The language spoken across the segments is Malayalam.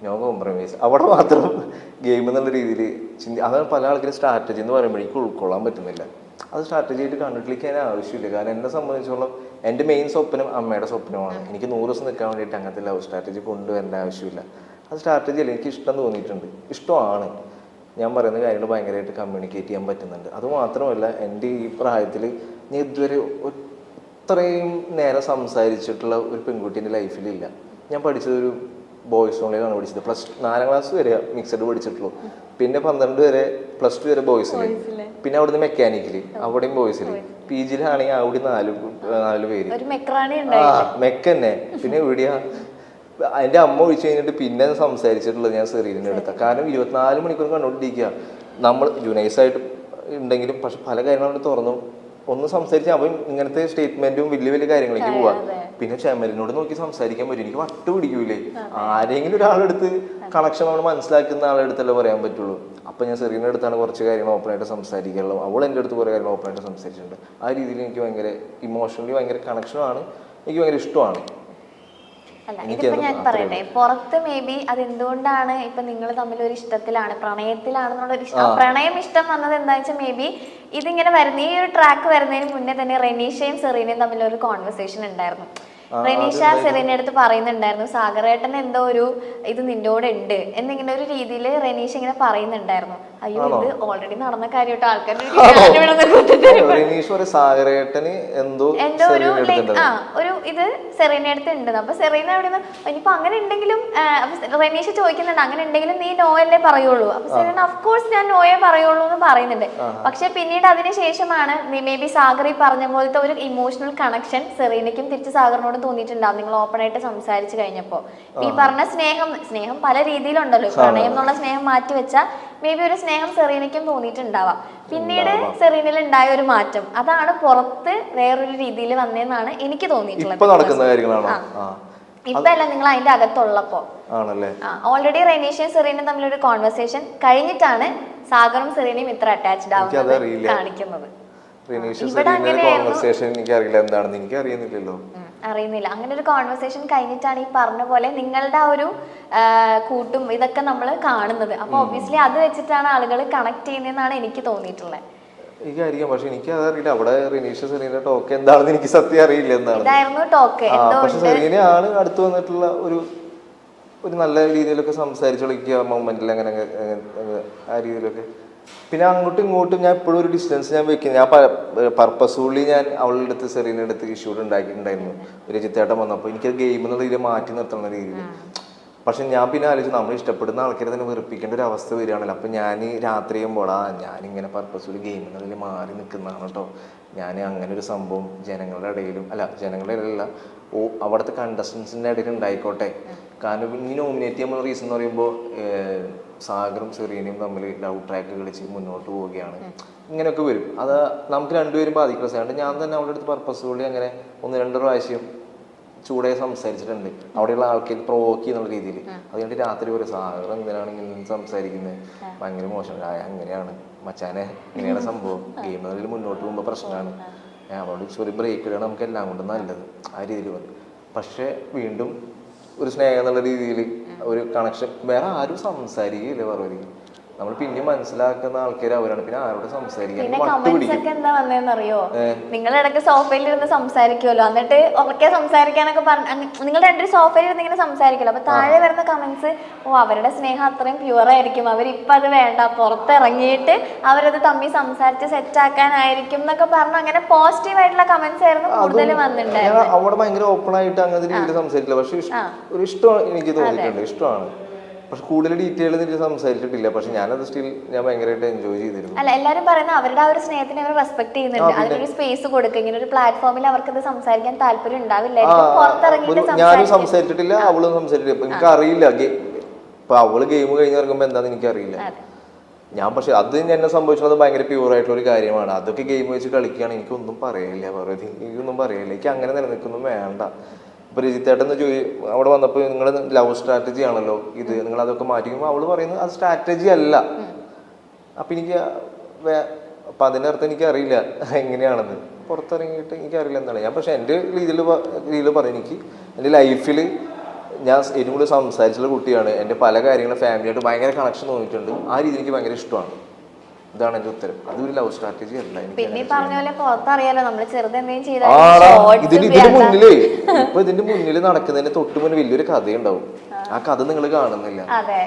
No compromise. അവിടെ മാത്രം ഗെയിം എന്നുള്ള രീതിയിൽ അതാണ് പല ആൾക്കാരും സ്ട്രാറ്റജി എന്ന് പറയുമ്പോൾ എനിക്ക് ഉൾക്കൊള്ളാൻ പറ്റുന്നില്ല. അത് സ്ട്രാറ്റജി ആയിട്ട് കണ്ടിട്ടിരിക്കാൻ ആവശ്യമില്ല. കാരണം എന്നെ സംബന്ധിച്ചോളം എൻ്റെ മെയിൻ സ്വപ്നം അമ്മയുടെ സ്വപ്നമാണ്. എനിക്ക് 100 ദിവസം നിൽക്കാൻ വേണ്ടിയിട്ട് അങ്ങനത്തെ ലവ് സ്ട്രാറ്റജി കൊണ്ടുവരേണ്ട ആവശ്യമില്ല. അത് സ്ട്രാറ്റജി അല്ല, എനിക്ക് ഇഷ്ടം തോന്നിയിട്ടുണ്ട്, ഇഷ്ടമാണ്. ഞാൻ പറയുന്ന കാര്യങ്ങൾ ഭയങ്കരമായിട്ട് കമ്മ്യൂണിക്കേറ്റ് ചെയ്യാൻ പറ്റുന്നുണ്ട്. അതുമാത്രമല്ല എൻ്റെ ഈ പ്രായത്തിൽ ഞാൻ ഇതുവരെ ഇത്രയും നേരം സംസാരിച്ചിട്ടുള്ള ഒരു പെൺകുട്ടീൻ്റെ ലൈഫിലില്ല. ഞാൻ പഠിച്ചതൊരു ബോയ്സ് ഓൺലൈനാണ് പഠിച്ചത്. +4ാം ക്ലാസ് വരെ മിക്സഡ് പഠിച്ചിട്ടുള്ളൂ. പിന്നെ 12 വരെ +2 വരെ ബോയ്സിൽ, പിന്നെ അവിടുന്ന് മെക്കാനിക്കൽ അവിടെയും ബോയ്സിൽ, PGയിലാണെങ്കിൽ അവിടെ 4 പേര് മെക്കന്നെ. പിന്നെ എവിടെയാ എൻ്റെ അമ്മ ഒഴിച്ചു കഴിഞ്ഞിട്ട് പിന്നെ സംസാരിച്ചിട്ടുള്ളത് ഞാൻ സെറീനിൻ്റെ അടുത്താണ്. കാരണം 24 മണിക്കൂർ കണ്ടോണ്ടിരിക്കുക. നമ്മൾ ജൂനൈസായിട്ട് ഉണ്ടെങ്കിലും പക്ഷെ പല കാര്യങ്ങളും തുറന്നു ഒന്ന് സംസാരിച്ചാൽ അവൻ ഇങ്ങനത്തെ സ്റ്റേറ്റ്മെന്റും വലിയ വലിയ കാര്യങ്ങളിലേക്ക് പോവാ. പിന്നെ ചെമലിനോട് നോക്കി സംസാരിക്കാൻ പറ്റും. എനിക്ക് വട്ട് പിടിക്കൂലേ. ആരെങ്കിലും ഒരാളെടുത്ത് കണക്ഷൻ നമ്മൾ മനസ്സിലാക്കുന്ന ആളെടുത്തല്ലേ പറയാൻ പറ്റുള്ളൂ. അപ്പൊ ഞാൻ സെറീൻ്റെ അടുത്താണ് കുറച്ച് കാര്യങ്ങൾ ഓപ്പണായിട്ട് സംസാരിക്കാനുള്ളൂ. അവൾ എൻ്റെ അടുത്ത് കുറേ കാര്യങ്ങൾ ഓപ്പണായിട്ട് സംസാരിച്ചിട്ടുണ്ട്. ആ രീതിയിൽ എനിക്ക് ഭയങ്കര ഇമോഷണലി ഭയങ്കര കണക്ഷനുമാണ്, എനിക്ക് ഭയങ്കര ഇഷ്ടമാണ്. അല്ല, ഇതിപ്പോ ഞാൻ പറയട്ടെ, പുറത്ത് മേ ബി അതെന്തുകൊണ്ടാണ് ഇപ്പൊ നിങ്ങൾ തമ്മിൽ ഒരു ഇഷ്ടത്തിലാണ്, പ്രണയത്തിലാണെന്നുള്ളൊരു പ്രണയം ഇഷ്ടം വന്നത് എന്താ വെച്ചാൽ മേ ബി ഇതിങ്ങനെ വരുന്ന ഈ ഒരു ട്രാക്ക് വരുന്നതിന് മുന്നേ തന്നെ റെനീഷയും സെറീനയും തമ്മിൽ ഒരു കോൺവെർസേഷൻ ഉണ്ടായിരുന്നു. റെനീഷ സെറീനെ അടുത്ത് പറയുന്നുണ്ടായിരുന്നു സാഗറേട്ടൻ എന്തോ ഒരു ഇത് നിന്റെ കൂടെ ഉണ്ട് എന്നിങ്ങനെ ഒരു രീതിയിൽ റെനീഷ ഇങ്ങനെ പറയുന്നുണ്ടായിരുന്നു. അയ്യോ ഇത് ഓൾറെഡി നടന്ന കാര്യമായിട്ട് ആൾക്കാർ ഒരു ഇത് സെറീനെ അടുത്ത് ഉണ്ട്. അപ്പൊ സെറീന അവിടെ നിന്ന് ഇനിയിപ്പോ അങ്ങനെ ഉണ്ടെങ്കിലും റെനീഷ ചോദിക്കുന്നുണ്ട് അങ്ങനെ ഉണ്ടെങ്കിലും നീ നോയല്ലേ പറയുള്ളൂ. അപ്പൊ സെറീന അഫ്കോഴ്സ് ഞാൻ നോയെ പറയുള്ളൂ എന്ന് പറയുന്നുണ്ട്. പക്ഷെ പിന്നീട് അതിനുശേഷമാണ് മേ ബി സാഗർ ഈ പറഞ്ഞ പോലത്തെ ഒരു ഇമോഷണൽ കണക്ഷൻ സെറീനയ്ക്കും തിരിച്ച് സാഗറിനോട് തോന്നിയിട്ടുണ്ടാവും നിങ്ങൾ ഓപ്പൺ ആയിട്ട് സംസാരിച്ചു കഴിഞ്ഞപ്പോ. ഈ പറഞ്ഞ സ്നേഹം പല രീതിയിലുണ്ടല്ലോ. പ്രണയം എന്നുള്ള സ്നേഹം മാറ്റി വെച്ചാൽ മേ ബി ഒരു സ്നേഹം സെറീനയ്ക്കും തോന്നിയിട്ടുണ്ടാവാം. പിന്നീട് സെറീനയിൽ ഉണ്ടായ ഒരു മാറ്റം അതാണ് പുറത്ത് വേറൊരു രീതിയിൽ വന്നതെന്നാണ് എനിക്ക് തോന്നിയിട്ടുള്ളത്. ഇപ്പൊ അല്ല, നിങ്ങൾ അതിന്റെ അകത്തുള്ളപ്പോ ഓൾറെഡി റെനീഷയും സെറീനയും തമ്മിലൊരു കോൺവെർസേഷൻ കഴിഞ്ഞിട്ടാണ് സാഗറും സെറീനയും ഇത്ര അറ്റാച്ച്ഡ് ആവുന്നത് കാണിക്കുന്നത്. അറിയുന്നില്ല. അങ്ങനെ ഒരു കോൺവെർസേഷൻ കഴിഞ്ഞിട്ടാണ് ഈ പറഞ്ഞ പോലെ നിങ്ങളുടെ ആ ഒരു കൂട്ടും ഇതൊക്കെ നമ്മൾ കാണുന്നത്. അപ്പൊ ഒബ്വിയസ്ലി അത് വെച്ചിട്ടാണ് ആളുകൾ കണക്ട് ചെയ്യുന്നതെന്നാണ് എനിക്ക് തോന്നിയിട്ടുള്ളത്. എനിക്കറിയാം, പക്ഷെ എനിക്ക് അതറിയില്ല. അവിടെ റെനീഷ സെറീനയുടെ ടോക്ക് എന്താണെന്ന് എനിക്ക് സത്യം അറിയില്ല എന്താണ്. ഇതായിരുന്നു ടോക്ക്. പക്ഷെ സെറീനയാണ് അടുത്ത് വന്നിട്ടുള്ള ഒരു നല്ല രീതിയിലൊക്കെ സംസാരിച്ചു കളിക്കുക മൊമെന്റിൽ അങ്ങനെ ആ രീതിയിലൊക്കെ. പിന്നെ അങ്ങോട്ടും ഇങ്ങോട്ടും ഞാൻ എപ്പോഴും ഒരു ഡിസ്റ്റൻസ് ഞാൻ വെക്കുന്നത്. ഞാൻ പർപ്പസ്ഫുള്ളി ഞാൻ അവളുടെ അടുത്ത് സെറീനയുടെ അടുത്ത് ഇഷ്യൂ ഉണ്ടാക്കിയിട്ടുണ്ടായിരുന്നു. രജിത്തേട്ടൻ വന്നപ്പോൾ എനിക്കത് ഗെയിം എന്നുള്ള രീതിയിൽ മാറ്റി നിർത്തുന്ന രീതിയിൽ. പക്ഷെ ഞാൻ പിന്നെ ആലോചിച്ചു നമ്മൾ ഇഷ്ടപ്പെടുന്ന ആൾക്കാരെ തന്നെ വെറുപ്പിക്കേണ്ട ഒരു അവസ്ഥ വരികയാണല്ലോ. അപ്പം ഞാൻ രാത്രി ചെയ്യുമ്പോഴാ ഞാനിങ്ങനെ പർപ്പസ്ഫുള്ളി ഗെയിം എന്നതിൽ മാറി നിൽക്കുന്നതാണ് കേട്ടോ. ഞാൻ അങ്ങനെ ഒരു സംഭവം ജനങ്ങളുടെ ഇടയിലും ജനങ്ങളുടെ ഇടയിലല്ല അവിടുത്തെ കണ്ടസ്റ്റൻസിൻ്റെ ഇടയിൽ ഉണ്ടായിക്കോട്ടെ. കാരണം ഇനി നോമിനേറ്റ് ചെയ്യുമ്പോൾ റീസൺ എന്ന് പറയുമ്പോൾ സാഗറും സെറീനയും തമ്മിൽ ലവ് ട്രാക്ക് കളിച്ച് മുന്നോട്ട് പോവുകയാണ്. ഇങ്ങനെയൊക്കെ വരും. അത് നമുക്ക് രണ്ടുപേരും ബാധിക്കുന്ന സാധനം. ഞാൻ തന്നെ അവളുടെ അടുത്ത് പർപ്പസ്ഫുള്ളി അങ്ങനെ 1-2 പ്രാവശ്യം ചൂടായി സംസാരിച്ചിട്ടുണ്ട്. അവിടെയുള്ള ആൾക്കാർ പ്രൊവോക്ക് ചെയ്യുന്ന രീതിയിൽ. അതുകൊണ്ട് രാത്രി ഒരു സാഗർ എന്തിനാണ് ഇങ്ങനെ സംസാരിക്കുന്നത്, ഭയങ്കര മോശം, അങ്ങനെയാണ് മച്ചാനെ, ഇങ്ങനെയാണ് സംഭവം, ഗെയിം അതിൽ മുന്നോട്ട് പോകുമ്പോൾ പ്രശ്നമാണ്, അവളോട് ഒരു ബ്രേക്ക് ഇടാണ് നമുക്ക് എല്ലാം കൊണ്ടും നല്ലത്, ആ രീതിയിൽ വന്നു. പക്ഷെ വീണ്ടും ഒരു സ്നേഹം എന്നുള്ള രീതിയിൽ ഒരു കണക്ഷൻ വേറെ ആരും സംസാരിക്കില്ല. പറയും നമ്മൾ പിന്നെ മനസ്സിലാക്കുന്ന ആൾക്കാർ അവരാണ്. പിന്നെ ആരോട് സംസാരിക്കാൻ എന്താ വന്നതെന്നറിയോ, നിങ്ങൾ ഇടയ്ക്ക് സോഫയിൽ ഇരുന്ന് സംസാരിക്കുമല്ലോ, എന്നിട്ട് ഉറക്കെ സംസാരിക്കാനൊക്കെ നിങ്ങൾ രണ്ടു സോഫയിൽ ഇരുന്ന് ഇങ്ങനെ സംസാരിക്കുമല്ലോ, അപ്പൊ താഴെ വരുന്ന കമന്റ്സ് അവരുടെ സ്നേഹം അത്രയും പ്യുവറായിരിക്കും, അവരിപ്പം അത് വേണ്ട, പുറത്തിറങ്ങിയിട്ട് അവരത് തമ്മിൽ സംസാരിച്ച് സെറ്റ് ആക്കാനായിരിക്കും എന്നൊക്കെ പറഞ്ഞു. അങ്ങനെ പോസിറ്റീവ് ആയിട്ടുള്ള കമന്റ്സ് ആയിരുന്നു കൂടുതൽ വന്നിട്ടുണ്ടായിരുന്നു. അവിടെ ഭയങ്കര ഓപ്പൺ ആയിട്ട് അങ്ങനത്തെ രീതിയിൽ സംസാരിക്കില്ല. പക്ഷെ ഒരു ഇഷ്ടം എനിക്ക് തോന്നിയിട്ടുണ്ട്, ഇഷ്ടമാണ്. പക്ഷെ കൂടുതൽ ഡീറ്റെയിൽ സംസാരിച്ചിട്ടില്ല. പക്ഷെ ഞാനത് സ്റ്റിൽ ഞാൻ ഭയങ്കരമായിട്ട് എൻജോയ് ചെയ്തിരുന്നു. അല്ല, എല്ലാവരും പറയുന്നത് അവരുടെ ആ ഒരു സ്നേഹത്തിനെ അവർ റെസ്പെക്ട് ചെയ്യുന്നുണ്ട്, അതിനൊരു സ്പേസ് കൊടുക്കുക. ഇങ്ങനെ ഒരു പ്ലാറ്റ്ഫോമിൽ അവർക്ക് ഇത് സംസാരിക്കാൻ താല്പര്യം ഉണ്ടാവില്ലായിരിക്കും. ഞാനും സംസാരിച്ചിട്ടില്ല, അവളും സംസാരിച്ചിട്ടില്ല. എനിക്ക് അറിയില്ല ഇപ്പൊ അവള് ഗെയിം കഴിഞ്ഞ് ഇറങ്ങുമ്പോ എന്താന്ന് എനിക്കറിയില്ല. ഞാൻ പക്ഷെ അത് എന്നെ സംഭവിച്ചത് ഭയങ്കര പ്യൂർ ആയിട്ടുള്ള ഒരു കാര്യമാണ്. അതൊക്കെ ഗെയിം വെച്ച് കളിക്കുകയാണ്, എനിക്കൊന്നും പറയില്ല, എനിക്കൊന്നും പറയില്ല. എനിക്ക് അങ്ങനെ നിലനിൽക്കൊന്നും വേണ്ട. ഇപ്പൊ രജിത്തേട്ടൻ അവിടെ വന്നപ്പോൾ നിങ്ങൾ ലവ് സ്ട്രാറ്റജി ആണല്ലോ ഇത്, നിങ്ങൾ അതൊക്കെ മാറ്റിക്കുമ്പോൾ അവള് പറയുന്നത് അത് സ്ട്രാറ്റജി അല്ല. അപ്പൊ എനിക്ക് അപ്പൊ അതിനർത്ഥം എനിക്ക് അറിയില്ല എങ്ങനെയാണെന്ന്. പുറത്തിറങ്ങിയിട്ട് എനിക്കറിയില്ല എന്താണ് ഞാൻ. പക്ഷെ എൻ്റെ രീതിയിൽ പറഞ്ഞു, എനിക്ക് എൻ്റെ ലൈഫിൽ ഞാൻ ഏറ്റവും കൂടുതൽ സംസാരിച്ചുള്ള കുട്ടിയാണ്. എൻ്റെ പല കാര്യങ്ങളും ഫാമിലിയായിട്ട് ഭയങ്കര കണക്ഷൻ തോന്നിയിട്ടുണ്ട്. ആ രീതി എനിക്ക് ഭയങ്കര ഇഷ്ടമാണ്. ഇതാണ് എന്റെ ഉത്തരം. അതൊരു ലവ് സ്ട്രാറ്റജി അല്ല. പിന്നെ പറഞ്ഞ പോലെ പുറത്തറിയാലോ നമ്മള് ചെറുതെന്തെങ്കിലും ഇതിന്റെ മുന്നിൽ നടക്കുന്നതിന് തൊട്ട് മുന്നിൽ വലിയൊരു കഥയുണ്ടാവും. ആ കഥ നിങ്ങൾ കാണുന്നില്ല. അതെ,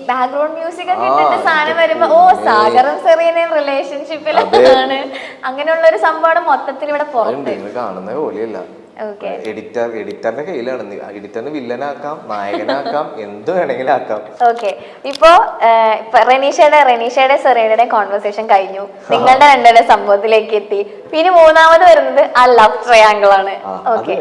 ബാക്ക്ഗ്രൗണ്ട് മ്യൂസിക് ഒക്കെ ഇട്ടിട്ട് സാധനം വരുമ്പോ ഓ സാഗറും സെറീനയും റിലേഷൻഷിപ്പിലാണ്, അങ്ങനെയുള്ള ഒരു സംഭവം മൊത്തത്തിൽ ഇവിടെ പുറത്ത് കാണുന്ന പോലെയല്ല. എഡിറ്ററിന്റെ കയ്യിലാണ്. എഡിറ്ററിന് വില്ലനാക്കാം, നായകനാക്കാം, എന്ത് വേണമെങ്കിലും ആക്കാം. ഓക്കെ, ഇപ്പോ റെനീഷയുടെ സെറീനയുടെ കോൺവെർസേഷൻ കഴിഞ്ഞു, നിങ്ങളുടെ രണ്ടുപേരുടെ സംഭവത്തിലേക്ക് എത്തി. പിന്നെ മൂന്നാമത് വരുന്നത് ആ ലവ് ട്രയാങ്കിൾ ആണ്. ഓക്കെ,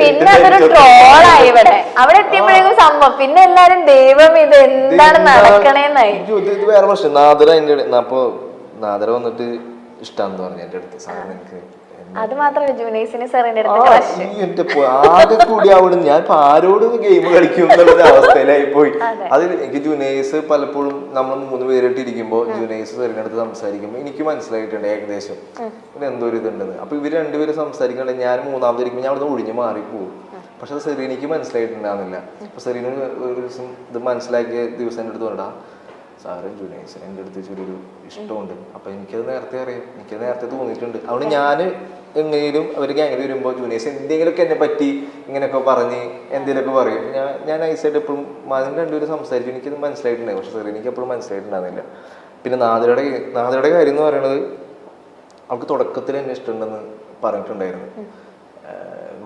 പിന്നെ അതൊരു ട്രോളായി ഇവിടെ. അവിടെ എത്തിയപ്പോഴേക്കും സംഭവം പിന്നെ എല്ലാരും ദൈവം ഇത് എന്താണ് നടക്കണേന്നായി. ഇത് വേറെ പ്രശ്നം. നാദര വന്നിട്ട് ഇഷ്ടാന്ന് പറഞ്ഞു എന്റെ അടുത്ത്. സാറിന് എനിക്ക് അത് മാത്രമല്ല ജൂനൈസിന് സെറീനയുടെ അടുത്ത് ആകെ കൂടി അവിടെ ഞാൻ ആരോട് ഗെയിം കളിക്കും എന്നുള്ള അവസ്ഥയിലായി പോയി. അത് എനിക്ക് ജൂനൈസ് പലപ്പോഴും നമ്മൾ 3 പേരായിട്ട് ഇരിക്കുമ്പോൾ ജൂനൈസ് സെറീനയുടെ അടുത്ത് സംസാരിക്കുമ്പോൾ എനിക്ക് മനസ്സിലായിട്ടുണ്ട് ഏകദേശം എന്തോ ഒരു ഇതുണ്ടെന്ന്. അപ്പൊ ഇവര് രണ്ടുപേരും സംസാരിക്കണ്ടേ, ഞാൻ മൂന്നാമത് ഇരിക്കുമ്പോൾ ഞാൻ അവിടെ ഒഴിഞ്ഞു മാറിപ്പോവും. പക്ഷെ അത് സെറീനയ്ക്ക് മനസ്സിലായിട്ടുണ്ടാകുന്നില്ല. അപ്പൊ സെറീന ഒരു ദിവസം ഇത് മനസ്സിലാക്കിയ ദിവസം എൻ്റെ അടുത്ത് പറഞ്ഞാ സാറും ജൂനൈസിന് എൻ്റെ അടുത്ത് ചെറിയൊരു ഇഷ്ടമുണ്ട്. അപ്പൊ എനിക്കത് നേരത്തെ അറിയാം, എനിക്കത് നേരത്തെ തോന്നിയിട്ടുണ്ട്. അതുകൊണ്ട് ഞാൻ എങ്ങനെയും അവർ ഗ്യാങ്ങിൽ വരുമ്പോൾ ജൂനൈസ് എന്തെങ്കിലുമൊക്കെ എന്നെ പറ്റി ഇങ്ങനെയൊക്കെ പറഞ്ഞ് എന്തെങ്കിലുമൊക്കെ പറയും. ഞാൻ നൈസായിട്ട് എപ്പോഴും അതിന് രണ്ടുപേരും സംസാരിച്ചു. എനിക്കത് മനസ്സിലായിട്ടുണ്ടായി. പക്ഷെ സാർ എനിക്ക് എപ്പോഴും മനസ്സിലായിട്ടുണ്ടാകുന്നില്ല. പിന്നെ നാദരയുടെ കാര്യം എന്ന് പറയുന്നത് അവൾക്ക് തുടക്കത്തിൽ എന്നെ ഇഷ്ടമുണ്ടെന്ന് പറഞ്ഞിട്ടുണ്ടായിരുന്നു.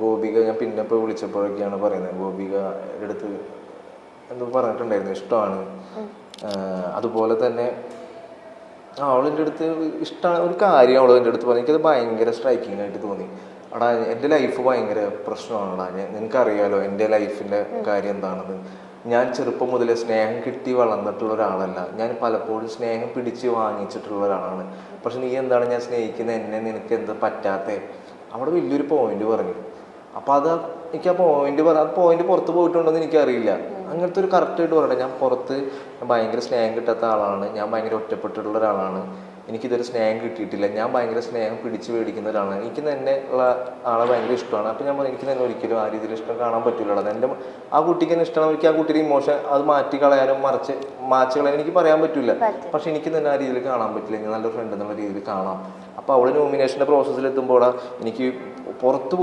ഗോപിക ഞാൻ പിന്നെ ഇപ്പോൾ വിളിച്ചപ്പോഴൊക്കെയാണ് പറയുന്നത്, ഗോപിക എടുത്ത് എന്തോ പറഞ്ഞിട്ടുണ്ടായിരുന്നു ഇഷ്ടമാണ്. അതുപോലെ തന്നെ അവളെൻ്റെ അടുത്ത് ഇഷ്ടമാണ് ഒരു കാര്യം അവൾ എൻ്റെ അടുത്ത് പറഞ്ഞു. എനിക്കത് ഭയങ്കര സ്ട്രൈക്കിംഗ് ആയിട്ട് തോന്നി. എടാ എൻ്റെ ലൈഫ് ഭയങ്കര പ്രശ്നമാണെടാ, നിനക്കറിയാലോ എൻ്റെ ലൈഫിൻ്റെ കാര്യം എന്താണെന്ന്. ഞാൻ ചെറുപ്പം മുതലേ സ്നേഹം കിട്ടി വളർന്നിട്ടുള്ള ഒരാളല്ല. ഞാൻ പലപ്പോഴും സ്നേഹം പിടിച്ച് വാങ്ങിച്ചിട്ടുള്ള ഒരാളാണ്. പക്ഷെ നീ എന്താണ് ഞാൻ സ്നേഹിക്കുന്ന എന്നെ നിനക്ക് എന്താ പറ്റാത്തേ? അവിടെ വലിയൊരു പോയിന്റ് പറഞ്ഞു. അപ്പോൾ അത് എനിക്ക് ആ പോയിന്റ് പുറത്ത് പോയിട്ടുണ്ടോയെന്ന് എനിക്കറിയില്ല. അങ്ങനത്തെ ഒരു കറക്റ്റായിട്ട് പറയട്ടെ, ഞാൻ പുറത്ത് ഭയങ്കര സ്നേഹം കിട്ടാത്ത ആളാണ്, ഞാൻ ഭയങ്കര ഒറ്റപ്പെട്ടിട്ടുള്ള ഒരാളാണ്, എനിക്കിതൊരു സ്നേഹം കിട്ടിയിട്ടില്ല, ഞാൻ ഭയങ്കര സ്നേഹം പിടിച്ച് മേടിക്കുന്ന ഒരാളാണ്, എനിക്ക് തന്നെ ഉള്ള ആളെ ഭയങ്കര ഇഷ്ടമാണ്. അപ്പം ഞാൻ എനിക്ക് തന്നെ ഒരിക്കലും ആ രീതിയിൽ ഇഷ്ടം കാണാൻ പറ്റില്ല. എൻ്റെ ആ കുട്ടിക്ക് തന്നെ ഇഷ്ടമാണ്, എനിക്ക് ആ കുട്ടിയുടെ ഇമോഷൻ അത് മാറ്റി കളയാനും മാച്ച് കളയാനും എനിക്ക് പറയാൻ പറ്റില്ല. പക്ഷെ എനിക്ക് തന്നെ ആ രീതിയിൽ കാണാൻ പറ്റില്ല. ഞാൻ നല്ലൊരു ഫ്രണ്ട് എന്നുള്ള രീതിയിൽ കാണാം. അപ്പോൾ അവൾ നോമിനേഷൻ്റെ പ്രോസസ്സിൽ എത്തുമ്പോൾ എനിക്ക് പുറത്ത്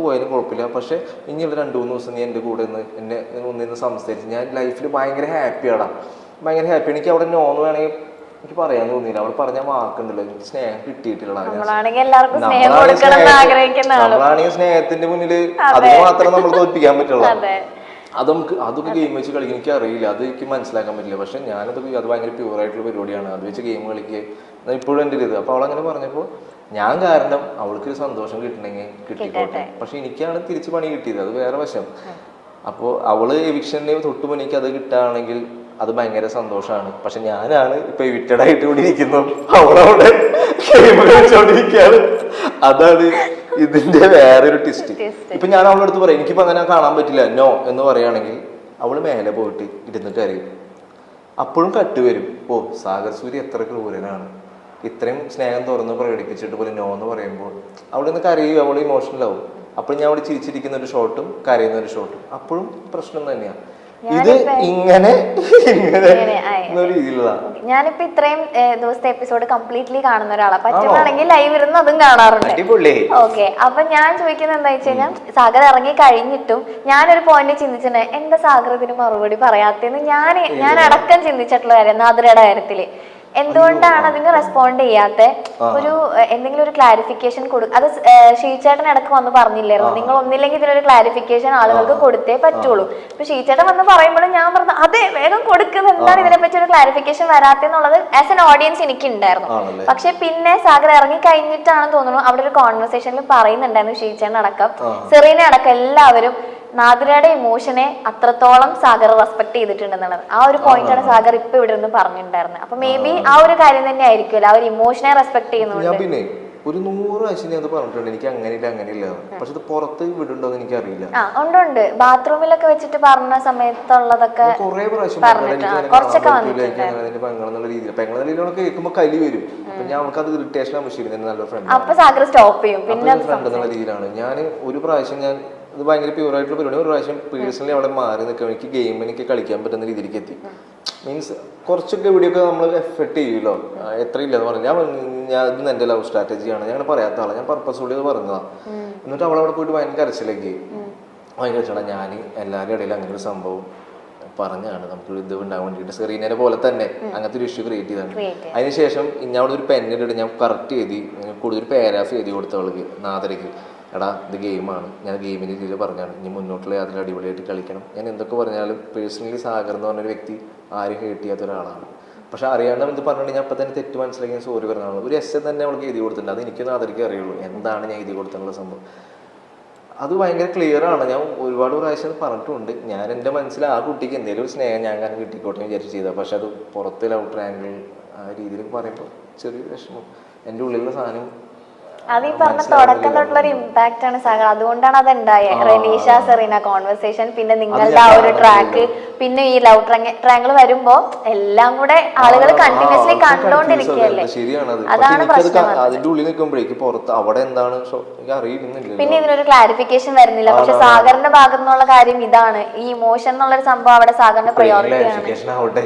പോയാലും കുഴപ്പമില്ല, പക്ഷെ ഇനിയുള്ള 2-3 ദിവസം നീ എൻ്റെ കൂടെ എന്നെ ഒന്നിന്ന് സംസാരിച്ച് ഞാൻ ലൈഫിൽ ഭയങ്കര ഹാപ്പിയാണ്. എനിക്ക് അവിടെ നോന്ന് വേണമെങ്കിൽ എനിക്ക് പറയാൻ തോന്നിയില്ല. അവൾ പറഞ്ഞ വാക്കുണ്ടല്ലോ, എനിക്ക് സ്നേഹം കിട്ടിയിട്ടില്ല. നമ്മളാണെങ്കിൽ സ്നേഹത്തിന്റെ മുന്നിൽ അത് മാത്രം നമ്മൾ തോൽപ്പിക്കാൻ പറ്റുള്ളൂ. അതൊക്കെ ഗെയിം വെച്ച് കളിക്കാൻ എനിക്ക് അറിയില്ല, അത് എനിക്ക് മനസ്സിലാക്കാൻ പറ്റില്ല. പക്ഷെ അത് ഭയങ്കര പ്യൂറായിട്ടുള്ള പരിപാടിയാണ്. അത് വെച്ച് ഗെയിം കളിക്കുക ഇപ്പോഴും എൻ്റെ ഇത്. അപ്പോൾ അവളങ്ങനെ പറഞ്ഞപ്പോൾ ഞാൻ കാരണം അവൾക്കൊരു സന്തോഷം കിട്ടണമെങ്കിൽ കിട്ടിക്കോട്ടെ. പക്ഷെ എനിക്കാണ് തിരിച്ച് പണി കിട്ടിയത്, അത് വേറെ വശം. അപ്പോൾ അവള് എവിക്ഷന് തൊട്ട് മുന്നേക്ക് അത് കിട്ടുകയാണെങ്കിൽ അത് ഭയങ്കര സന്തോഷമാണ്. പക്ഷെ ഞാനാണ് ഇപ്പൊ എവിക്റ്റഡ് ആയിട്ട് കൂടി ഇരിക്കുന്നു, അവളവിടെ ഗെയിം കളിച്ചോണ്ടിരിക്കുകയാണ്. അതാണ് ഇതിന്റെ വേറൊരു ട്വിസ്റ്റ്. ഇപ്പൊ ഞാൻ അവളുടെ അടുത്ത് പറയും എനിക്കിപ്പോ അങ്ങനെ കാണാൻ പറ്റില്ല നോ എന്ന് പറയുകയാണെങ്കിൽ അവള് മേലെ പോയിട്ട് ഇരുന്നിട്ട് അറിയും. അപ്പോഴും കട്ട് വരും, ഓ സാഗർ സൂര്യ എത്ര ക്രൂരനാണ്, ഇത്രയും സ്നേഹം തുറന്ന് പ്രകടിപ്പിച്ചിട്ട് പോലെ നോ എന്ന് പറയുമ്പോൾ അവിടെ നിന്ന് കരയും, അവൾ ഇമോഷണലാവും. അപ്പോഴും ഞാൻ അവിടെ ചിരിച്ചിരിക്കുന്ന ഒരു ഷോട്ടും കരയുന്ന ഒരു ഷോട്ടും അപ്പോഴും പ്രശ്നം തന്നെയാണ്. ഇത് ഇങ്ങനെ ഞാനിപ്പോ ഇത്രയും ദിവസത്തെ എപ്പിസോഡ് കംപ്ലീറ്റ്ലി കാണുന്ന ഒരാളാണ്. പറ്റുവാണെങ്കിൽ ലൈവ് ഇരുന്ന് അതും കാണാറുണ്ട്. ഓക്കെ, അപ്പൊ ഞാൻ ചോദിക്കുന്നത് എന്താ വെച്ച് കഴിഞ്ഞാൽ സാഗർ ഇറങ്ങി കഴിഞ്ഞിട്ടും ഞാനൊരു പോയിന്റ് ചിന്തിച്ചിട്ടുണ്ട്, എന്താ സാഗർ ഇതിന് മറുപടി പറയാത്തേന്ന് ഞാൻ അടക്കം ചിന്തിച്ചിട്ടുള്ള കാര്യം നാദിരയുടെ കാര്യത്തില്. എന്തുകൊണ്ടാണ് അതിന് റെസ്പോണ്ട് ചെയ്യാത്ത ഒരു എന്തെങ്കിലും ഒരു ക്ലാരിഫിക്കേഷൻ അത് ഷീച്ചേട്ടൻ ഇടക്ക് വന്ന് പറഞ്ഞില്ലായിരുന്നു, നിങ്ങൾ ഒന്നില്ലെങ്കിൽ ഇതിനൊരു ക്ലാരിഫിക്കേഷൻ ആളുകൾക്ക് കൊടുത്തേ പറ്റുള്ളൂ. ഇപ്പൊ ഷീച്ചേട്ടൻ വന്ന് പറയുമ്പോഴും ഞാൻ പറഞ്ഞു അതെ വേഗം കൊടുക്കുന്നത്, എന്താണ് ഇതിനെ പറ്റി ഒരു ക്ലാരിഫിക്കേഷൻ വരാത്തെന്നുള്ളത് ആസ് എൻ ഓഡിയൻസ് എനിക്ക് ഉണ്ടായിരുന്നു. പക്ഷെ പിന്നെ സാഗർ ഇറങ്ങി കഴിഞ്ഞിട്ടാണെന്ന് തോന്നുന്നു അവിടെ ഒരു കോൺവെർസേഷനിൽ പറയുന്നുണ്ടായിരുന്നു ഷീച്ചേട്ടൻ അടക്കം സെറീന അടക്കം എല്ലാവരും നാദിരയുടെ ഇമോഷനെ അത്രത്തോളം സാഗർ റെസ്പെക്ട് ചെയ്തിട്ടുണ്ടെന്നുള്ളത്. ആ ഒരു പോയിന്റാണ് സാഗർ ഇപ്പൊ ഇവിടെ നിന്ന് പറഞ്ഞിട്ടുണ്ടായിരുന്നത്. അപ്പൊ മേ ബി ആ ഒരു കാര്യം തന്നെ ആയിരിക്കുമല്ലോ, ആ ഒരു ഇമോഷനെ റെസ്പെക്ട് ചെയ്യുന്നുണ്ട്. പിന്നെ ഒരു 100 പ്രാവശ്യം അത് പറഞ്ഞിട്ടുണ്ട്, എനിക്ക് അങ്ങനെയില്ല. പക്ഷെ ഇത് പുറത്ത് വിടുണ്ടോ എന്ന് എനിക്ക് അറിയില്ല. ഉണ്ട് ബാത്റൂമിലൊക്കെ വെച്ചിട്ട് പറഞ്ഞ സമയത്തുള്ളതൊക്കെ കുറെ പ്രാവശ്യം കുറച്ചൊക്കെ വന്നിട്ടുണ്ട്. കേൾക്കുമ്പോ കലി വരും. അപ്പൊ ഞാൻ അവൾക്ക് അത് ഇറിറ്റേഷൻ ആവശ്യം നല്ല ഫ്രണ്ട്. അപ്പൊ സാഗർ സ്റ്റോപ്പ് ചെയ്യും. പിന്നെ ഫ്രണ്ട് എന്നുള്ള രീതിയിലാണ്. ഞാൻ ഒരു പ്രാവശ്യം ഞാൻ അത് ഭയങ്കര പ്യൂറായിട്ടുള്ള പരിപാടി. ഒരു പ്രാവശ്യം പേഴ്സണലി അവിടെ മാറി നിൽക്കാൻ എനിക്ക് ഗെയിം എനിക്ക് കളിക്കാൻ പറ്റുന്ന രീതിയിലേക്ക് എത്തി. മീൻസ് കുറച്ചൊക്കെ ഇവിടെയൊക്കെ നമ്മൾ എഫർട്ട് ചെയ്യുമല്ലോ, എത്ര ഇല്ലെന്ന് പറഞ്ഞു. ഞാൻ ഇത് എൻ്റെ ലവ് സ്ട്രാറ്റജിയാണ്, ഞാൻ പറയാത്ത ആളാണ്, ഞാൻ പർപ്പസ്ഫുള്ളി അത് പറഞ്ഞതാണ്. എന്നിട്ട് അവളവിടെ പോയിട്ട് ഭയങ്കര കരച്ചിലേക്ക് ഭയങ്കര ചേട്ടാ ഞാൻ എല്ലാവരുടെ ഇടയിൽ അങ്ങനെ ഒരു സംഭവം പറഞ്ഞാണ്, നമുക്ക് ഇത് ഉണ്ടാകാൻ വേണ്ടിയിട്ട് സെറീനയെ പോലെ തന്നെ അങ്ങനത്തെ ഒരു ഇഷ്യൂ ക്രിയേറ്റ് ചെയ്താണ്. അതിനുശേഷം ഞാൻ അവിടെ ഒരു പെന്നിട്ട് ഞാൻ കറക്റ്റ് എഴുതി കൂടുതൽ പാരാഫ് എഴുതി കൊടുത്തവൾക്ക് നാദരയ്ക്ക്, എടാ ഇത് ഗെയിമാണ്, ഞാൻ ഗെയിമിൻ്റെ രീതിയിൽ പറഞ്ഞാണ്, ഇനി മുന്നോട്ടുള്ള യാത്ര അടിപൊളിയായിട്ട് കളിക്കണം. ഞാൻ എന്തൊക്കെ പറഞ്ഞാലും പേഴ്സണലി സാഗർ എന്ന് പറഞ്ഞൊരു വ്യക്തി ആരും ഹേർട്ട് ചെയ്യാത്ത ഒരാളാണ്. പക്ഷെ അറിയാണ്ട് ഇത് പറഞ്ഞിട്ട് ഞാൻ അപ്പം തന്നെ തെറ്റ് മനസ്സിലാക്കി സോറി പറഞ്ഞാണ്. ഒരു എസ് തന്നെ അവൾക്ക് എഴുതി കൊടുത്തിട്ടുണ്ട്, അത് എനിക്കൊന്നും നാദരയ്ക്ക് അറിയുള്ളൂ എന്താണ് ഞാൻ എഴുതി കൊടുത്തിട്ടുള്ള സംഭവം. അത് ഭയങ്കര ക്ലിയർ ആണ്. ഞാൻ ഒരുപാട് പ്രാവശ്യം പറഞ്ഞിട്ടുണ്ട്. ഞാൻ എൻ്റെ മനസ്സിൽ ആ കുട്ടിക്ക് എന്തെങ്കിലും ഒരു സ്നേഹം ഞാൻ കാരണം കിട്ടിക്കോട്ടെ വിചാരിച്ച് ചെയ്താൽ, പക്ഷെ അത് പുറത്ത് ലവ് ട്രയാങ്കിൾ ആ രീതിയിൽ പറയുമ്പോൾ ചെറിയൊരു വിഷമം. എൻ്റെ ഉള്ളിലുള്ള സാധനം അത് ഈ പറഞ്ഞ തുടക്കം തൊട്ടുള്ള ഒരു ഇമ്പാക്ട് ആണ് സാഗർ. അതുകൊണ്ടാണ് അത് ഉണ്ടായത്. റെനീഷ സെറീന കോൺവെർസേഷൻ, പിന്നെ നിങ്ങളുടെ ആ ഒരു ട്രാക്ക്, പിന്നെ ഈ ലവ് ട്രാങ്കിൾ വരുമ്പോ എല്ലാം കൂടെ ആളുകൾ കണ്ടിന്യൂസ്ലി കണ്ടോണ്ടിരിക്കുകയല്ലേ. അതാണ് പ്രശ്നം. അതിന്റെ ഉള്ളിൽ നിൽക്കുമ്പോഴേക്ക് പുറത്ത് അവിടെ എന്താണ് അറിയുന്നില്ല. പിന്നെ ഇതിനൊരു ക്ലാരിഫിക്കേഷൻ വരുന്നില്ല. പക്ഷെ സാഗറിന്റെ ഭാഗത്തു നിന്നുള്ള കാര്യം ഇതാണ്, ഈ ഇമോഷൻ എന്നുള്ളൊരു സംഭവം അവിടെ സാഗറിന്റെ പ്രയോറിറ്റി ആണ്. ആവട്ടെ.